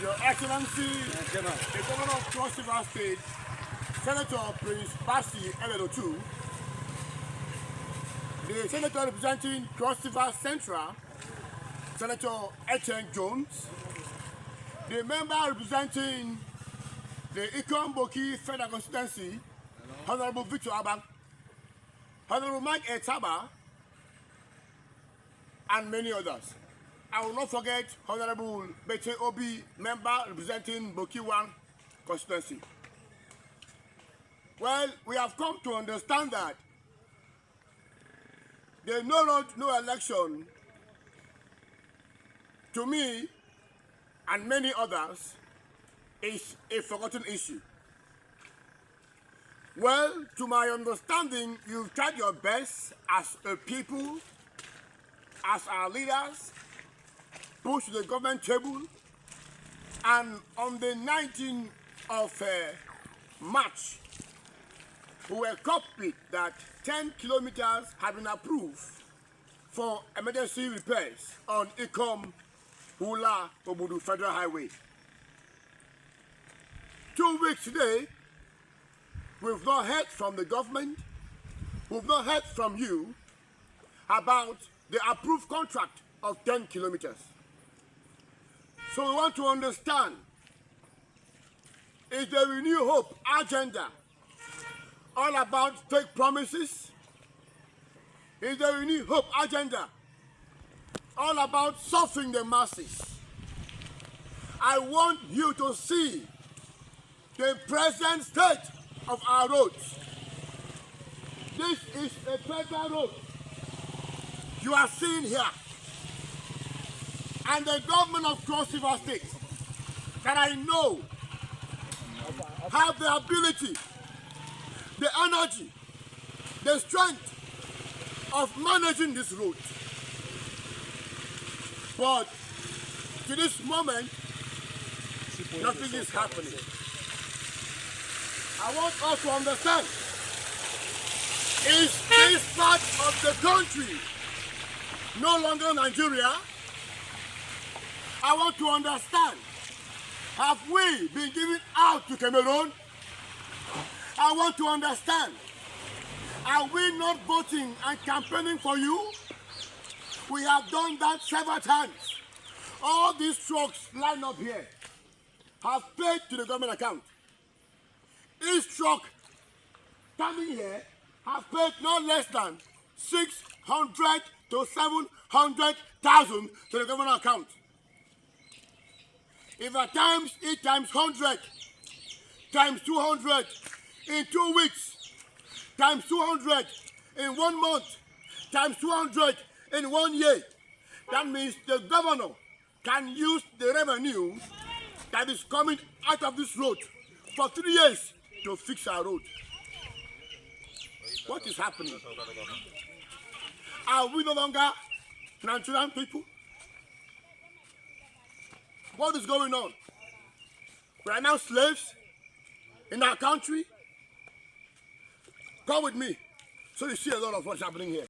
Your Excellency, the Governor of Cross River State, Senator Prince Basi Obudu, the Senator representing Cross River Central, Senator Etung, the member representing the Ikom Boki II State Constituency, Honorable Victor Abang, Honorable Mike Etaba, and many others. I will not forget Honorable Bete Obi, member representing Boki I constituency. Well, we have come to understand that the no road, no election, to me and many others, is a forgotten issue. Well, to my understanding, you've tried your best as a people, as our leaders, push the government table, and on the 19th of March, we were copied that 10 kilometers have been approved for emergency repairs on Ikom, Hula, Obudu Federal Highway. 2 weeks today, we've not heard from the government, we've not heard from you about the approved contract of 10 kilometers. So we want to understand, is the Renew Hope agenda all about fake promises? Is the Renew Hope agenda all about suffering the masses? I want you to see the present state of our roads. This is a federal road you are seeing here. And the government of Cross River State, that I know have the ability, the energy, the strength of managing this road. But to this moment, nothing is happening. I want us to understand, is this part of the country no longer Nigeria? I want to understand, have we been given out to Cameroon? I want to understand, are we not voting and campaigning for you? We have done that several times. All these trucks lined up here have paid to the government account. Each truck standing here have paid not less than 600 to 700,000 to the government account. If I times it times 100, times 200 in 2 weeks, times 200 in 1 month, times 200 in 1 year, that means the governor can use the revenue that is coming out of this road for 3 years to fix our road. What is happening? Are we no longer Nigerian people? What is going on? We are now slaves in our country. Come with me so you see a lot of what's happening here.